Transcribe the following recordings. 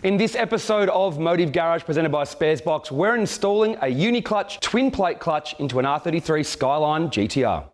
In this episode of Motive Garage presented by Sparesbox, we're installing a UniClutch twin plate clutch into an R33 Skyline GT-R.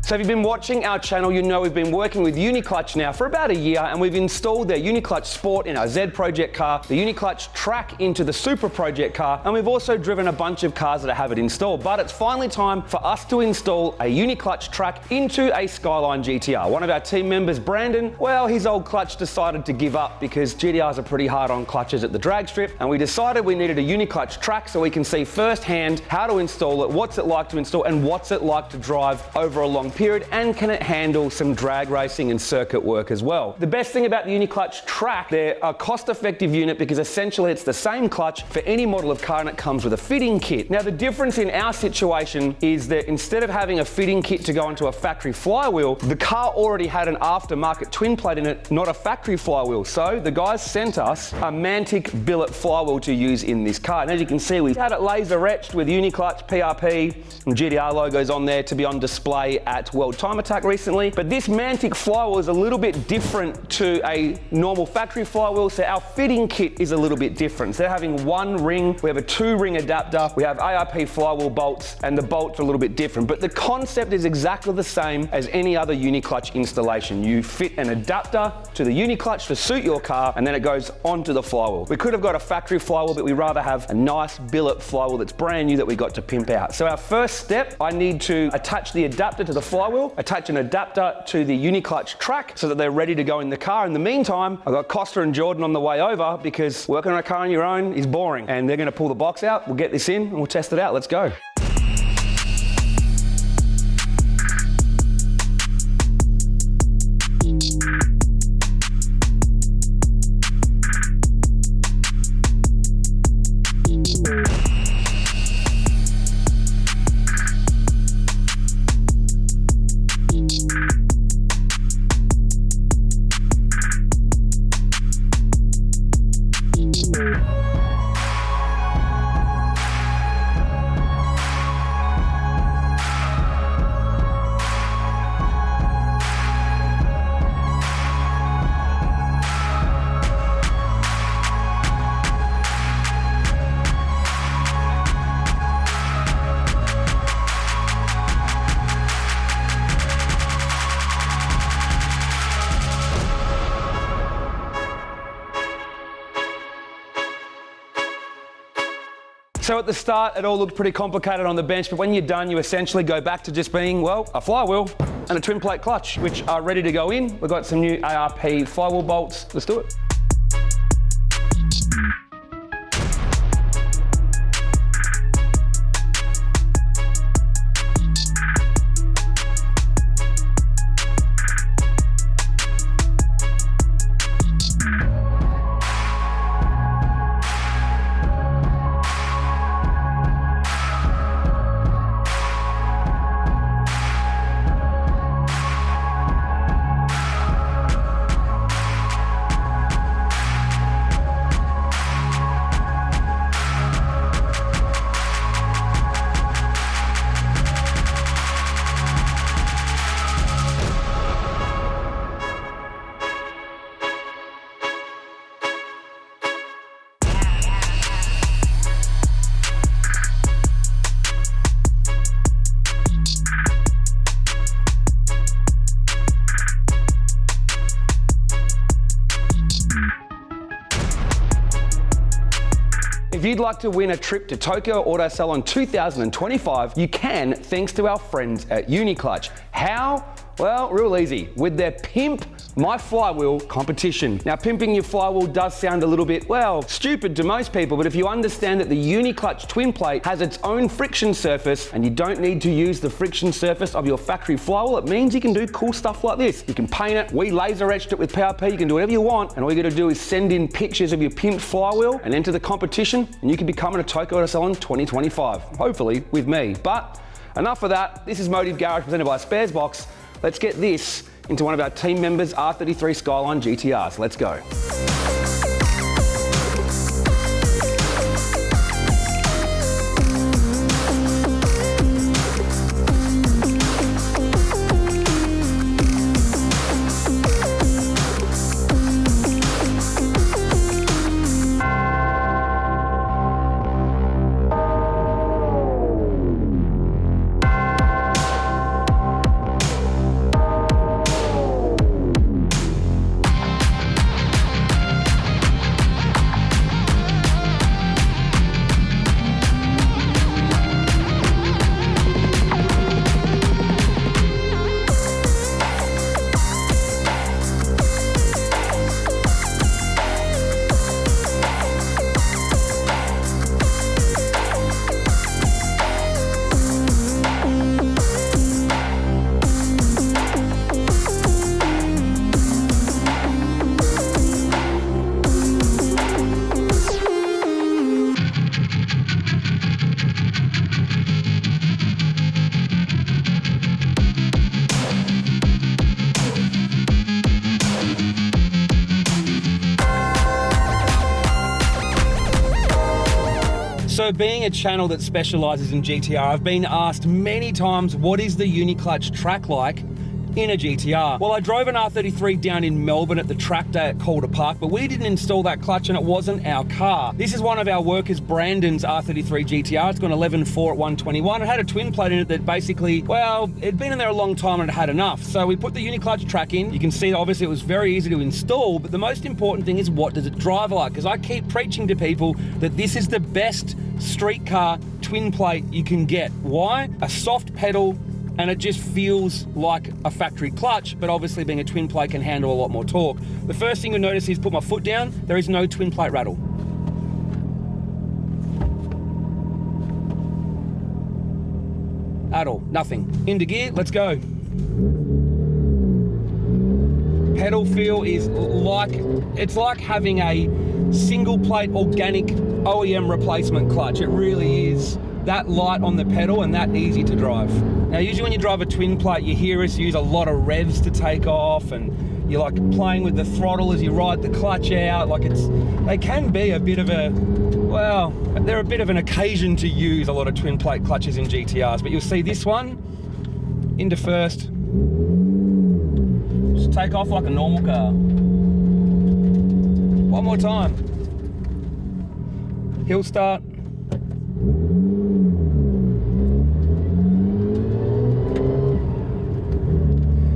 So if you've been watching our channel, you know we've been working with UniClutch now for about a year, and we've installed their UniClutch Sport in our Z Project car, the UniClutch Track into the Super Project car, and we've also driven a bunch of cars that have it installed. But it's finally time for us to install a UniClutch Track into a Skyline GT-R. One of our team members, Brandon, well, his old clutch decided to give up because GT-Rs are pretty hard on clutches at the drag strip, and we decided we needed a UniClutch Track so we can see firsthand how to install it, what's it like to install, and what's it like to drive over a long period, and can it handle some drag racing and circuit work as well. The best thing about the UniClutch Track, they're a cost-effective unit because essentially it's the same clutch for any model of car and it comes with a fitting kit. Now the difference in our situation is that instead of having a fitting kit to go into a factory flywheel, the car already had an aftermarket twin plate in it, not a factory flywheel. So the guys sent us a Mantic billet flywheel to use in this car. And as you can see, we've had it laser etched with UniClutch, PRP, and GT-R logos on there to be on display at World Time Attack recently. But this Mantic flywheel is a little bit different to a normal factory flywheel, so our fitting kit is a little bit different. Instead of having one ring, we have a 2-ring adapter, we have ARP flywheel bolts, and the bolts are a little bit different. But the concept is exactly the same as any other UniClutch installation. You fit an adapter to the UniClutch to suit your car, and then it goes onto the flywheel. We could have got a factory flywheel, but we'd rather have a nice billet flywheel that's brand new that we got to pimp out. So our first step, I need to attach the adapter to the flywheel, attach an adapter to the UniClutch Track so that they're ready to go in the car. In the meantime, I've got Costa and Jordan on the way over because working on a car on your own is boring, and they're going to pull the box out. We'll get this in and we'll test it out. Let's go. So at the start, it all looked pretty complicated on the bench, but when you're done, you essentially go back to just being, well, a flywheel and a twin plate clutch, which are ready to go in. We've got some new ARP flywheel bolts. Let's do it. If you'd like to win a trip to Tokyo Auto Salon 2025, you can thanks to our friends at UniClutch. How? Well, real easy, with their Pimp My Flywheel competition. Now, pimping your flywheel does sound a little bit, well, stupid to most people, but if you understand that the UniClutch twin plate has its own friction surface and you don't need to use the friction surface of your factory flywheel, it means you can do cool stuff like this. You can paint it, we laser etched it with PRP, you can do whatever you want, and all you gotta do is send in pictures of your pimped flywheel and enter the competition, and you can be coming to Tokyo Auto Salon 2025, hopefully with me. But enough of that, this is Motive Garage presented by Sparesbox. Let's get this into one of our team members' R33 Skyline GT-Rs. Let's go. So being a channel that specialises in GT-R, I've been asked many times, what is the UniClutch Track like in a GT-R? Well, I drove an R33 down in Melbourne at the track day at Calder Park, but we didn't install that clutch and it wasn't our car. This is one of our workers, Brandon's R33 GT-R. It's got an 11.4 at 121. It had a twin plate in it that basically, well, it'd been in there a long time and it had enough. So we put the UniClutch Track in. You can see, obviously, it was very easy to install, but the most important thing is, what does it drive like? Because I keep preaching to people that this is the best street car twin plate you can get. Why? A soft pedal, and it just feels like a factory clutch, but obviously being a twin plate can handle a lot more torque. The first thing you'll notice is put my foot down, there is no twin plate rattle. At all, nothing. Into gear, let's go. Pedal feel is like, it's like having a single plate organic OEM replacement clutch. It really is that light on the pedal and that easy to drive. Now, usually when you drive a twin plate, you hear us use a lot of revs to take off, and you're like playing with the throttle as you ride the clutch out. Like, they can be a bit of a, well, they're a bit of an occasion to use a lot of twin plate clutches in GT-Rs, but you'll see this one into first. Just take off like a normal car. One more time. Hill start.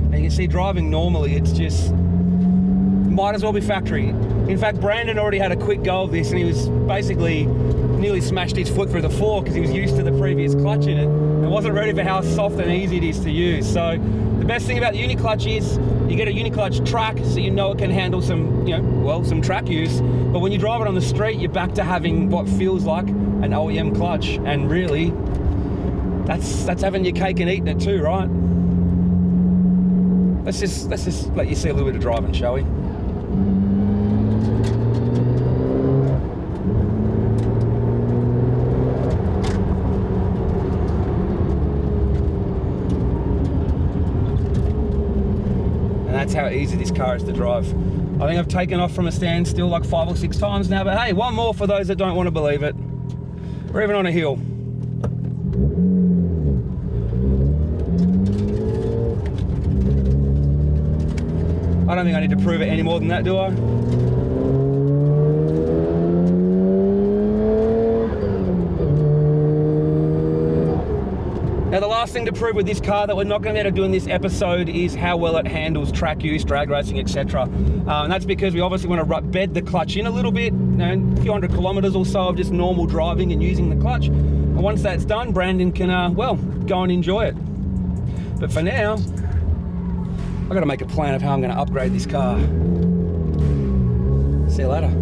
And you can see driving normally, it's just, might as well be factory. In fact, Brandon already had a quick go of this and he was basically nearly smashed his foot through the floor because he was used to the previous clutch in it and wasn't ready for how soft and easy it is to use. So the best thing about the UniClutch is you get a UniClutch Track, so you know it can handle some, some track use. But when you drive it on the street, you're back to having what feels like an OEM clutch. And really, that's having your cake and eating it too, right? Let's just let you see a little bit of driving, shall we? That's how easy this car is to drive. I think I've taken off from a standstill like 5 or 6 times now, but hey, one more for those that don't want to believe it. We're even on a hill. I don't think I need to prove it any more than that, do I? Now, the last thing to prove with this car that we're not going to be able to do in this episode is how well it handles track use, drag racing, etc. And that's because we obviously want to bed the clutch in a little bit, a few hundred kilometers or so of just normal driving and using the clutch. And once that's done, Brandon can, go and enjoy it. But for now, I've got to make a plan of how I'm going to upgrade this car. See you later.